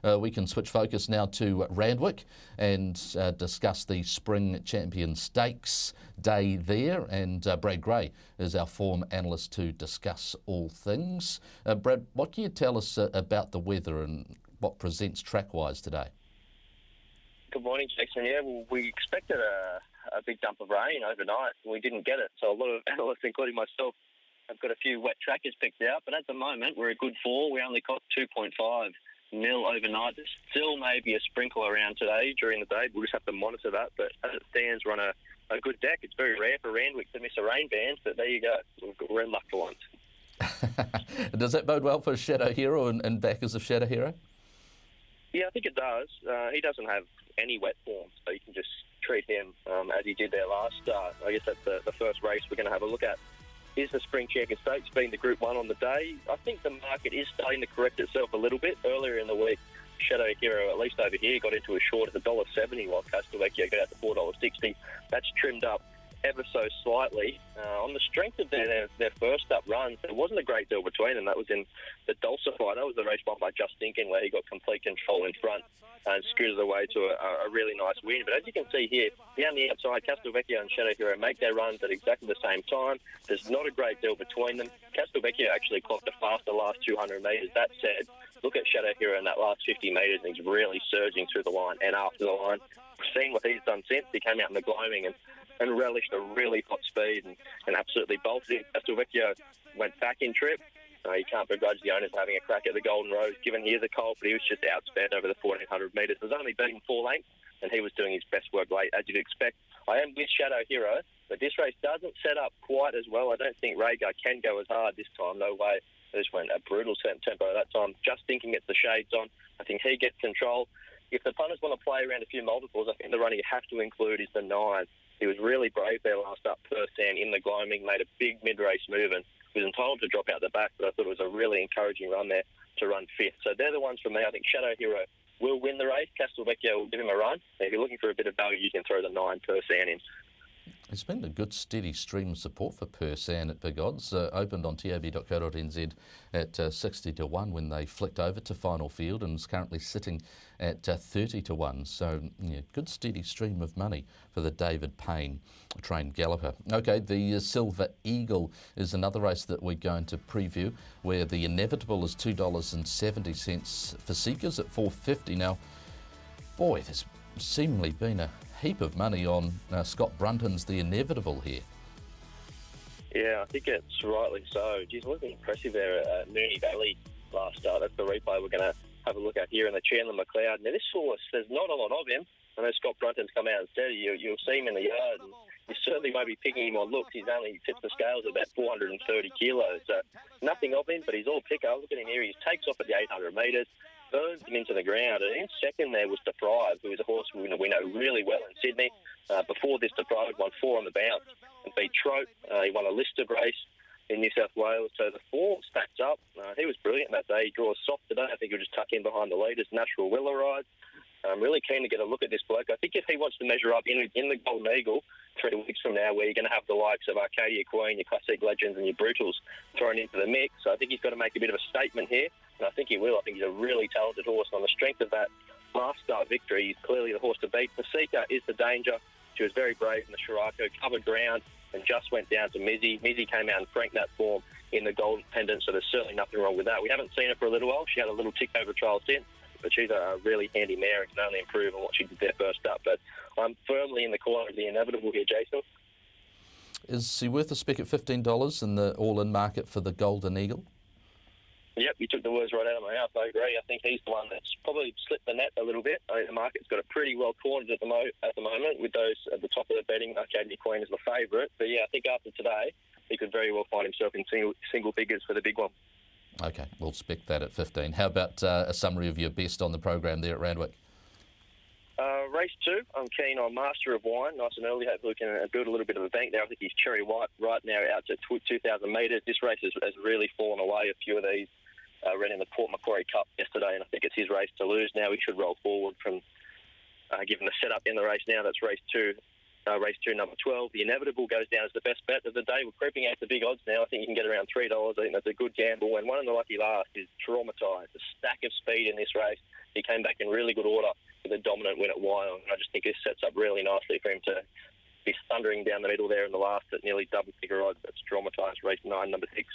we can switch focus now to Randwick and discuss the Spring Champion Stakes day there. And Brad Gray is our form analyst to discuss all things. Brad, what can you tell us about the weather and what presents track-wise today? Good morning, Jason. Yeah, well, we expected a big dump of rain overnight. We didn't get it, so a lot of analysts, including myself, have got a few wet trackers picked out. But at the moment, we're a good 4. We only caught 2.5 mil overnight. There's still maybe a sprinkle around today during the day. We'll just have to monitor that. But as it stands, we're on a good deck. It's very rare for Randwick to miss a rain band, but there you go. We're in luck for once. Does that bode well for Shadow Hero and backers of Shadow Hero? Yeah, I think it does. He doesn't have any wet form, so you can just treat him as he did there last start. I guess that's the first race we're going to have a look at. Is the Spring Champion Stakes, being the Group 1 on the day. I think the market is starting to correct itself a little bit. Earlier in the week, Shadow Hero, at least over here, got into a short at $1.70, while Castelvecchio got out to $4.60. That's trimmed up ever so slightly. On the strength of their first up runs, there wasn't a great deal between them. That was in the Dulcify. That was the race won by Just Thinking, where he got complete control in front and scooted away to a really nice win. But as you can see here, down the outside, Castelvecchio and Shadow Hero make their runs at exactly the same time. There's not a great deal between them. Castelvecchio actually clocked a faster last 200 metres. That said, look at Shadow Hero in that last 50 metres, and he's really surging through the line and after the line. We've seen what he's done since. He came out in the gloaming and relished a really hot speed and absolutely bolted it. Castelvecchio went back in trip. You can't begrudge the owners having a crack at the Golden Rose, given he is a colt, but he was just outspent over the 1,400 metres. It was only beaten 4 lengths, and he was doing his best work late, as you'd expect. I am with Shadow Hero, but this race doesn't set up quite as well. I don't think Rhaegar can go as hard this time. No way. It just went a brutal tempo that time. Just Thinking gets the shades on. I think he gets control. If the punters want to play around a few multiples, I think the runner you have to include is the 9. He was really brave there last up, Persan in the gloaming, made a big mid-race move and was entitled to drop out the back, but I thought it was a really encouraging run there to run 5th. So they're the ones for me. I think Shadow Hero will win the race. Castelvecchio will give him a run. If you're looking for a bit of value, you can throw the 9 Persan in. It's been a good steady stream of support for Persan at big odds. Opened on tab.co.nz at 60 to 1 when they flicked over to final field and is currently sitting at 30 to 1. So, yeah, good steady stream of money for the David Payne trained galloper. Okay, the Silver Eagle is another race that we're going to preview, where the Inevitable is $2.70 for Seekers at $4.50. Now, boy, there's seemingly been a heap of money on Scott Brunton's The Inevitable here. Yeah, I think it's rightly so. Geez, wasn't impressive there at Moonee Valley last start. That's the replay we're going to have a look at here in the Chandler McLeod. Now, this horse, there's not a lot of him. I know Scott Brunton's come out and said you'll see him in the yard, and you certainly won't be picking him on looks. He's only tips the scales at about 430 kilos. So nothing of him, but he's all picker. Look at him here. He takes off at the 800 metres, burns him into the ground. And in second there was Deprived, who is a horse we know really well in Sydney. Before this, Deprived won 4 on the bounce and beat Trope. He won a listed race in New South Wales. So the form stacks up. He was brilliant that day. He draws soft today. I think he'll just tuck in behind the leaders. Natural Willer Ride. I'm really keen to get a look at this bloke. I think if he wants to measure up in the Golden Eagle 3 weeks from now, where you're going to have the likes of Arcadia Queen, your Classic Legends and your Brutals thrown into the mix, so I think he's got to make a bit of a statement here, and I think he will. I think he's a really talented horse, and on the strength of that last start victory, he's clearly the horse to beat. Pasika is the danger. She was very brave in the Shirako, covered ground, and just went down to Mizzy. Mizzy came out and franked that form in the Golden Pendant, so there's certainly nothing wrong with that. We haven't seen her for a little while. She had a little tick over trial since, but she's a really handy mare and can only improve on what she did there first up. But I'm firmly in the corner of the Inevitable here, Jason. Is he worth a spec at $15 in the all-in market for the Golden Eagle? Yep, you took the words right out of my mouth. I agree. I think he's the one that's probably slipped the net a little bit. I think the market's got it pretty well cornered at the moment with those at the top of the betting. Arcadia Queen is the favourite. But yeah, I think after today, he could very well find himself in single figures for the big one. Okay, we'll spec that at 15. How about a summary of your best on the program there at Randwick? Race 2, I'm keen on Master of Wine, nice and early. Hopefully we can build a little bit of a bank there. I think he's cherry white right now out to 2,000 metres. This race has really fallen away. A few of these ran in the Port Macquarie Cup yesterday, and I think it's his race to lose now. He should roll forward from given the setup in the race now. That's race 2. Race 2, number 12. The Inevitable goes down as the best bet of the day. We're creeping out to big odds now. I think you can get around $3. I think that's a good gamble. And one in the lucky last is Traumatised. A stack of speed in this race. he came back in really good order with a dominant win at Wyong. And I just think this sets up really nicely for him to be thundering down the middle there in the last at nearly double-figure odds. That's dramatised race 9, number 6.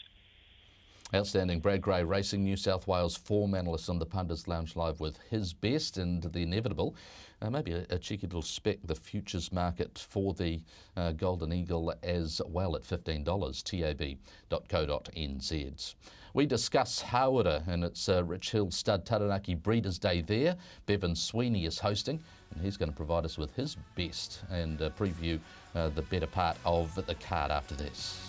Outstanding. Brad Gray, Racing New South Wales form analyst on the Punters Lounge Live with his best and the inevitable. Maybe a cheeky little spec, the futures market for the Golden Eagle as well at $15, tab.co.nz. We discuss Hawera and its Rich Hill Stud Taranaki Breeders' Day there. Bevan Sweeney is hosting, and he's going to provide us with his best and preview the better part of the card after this.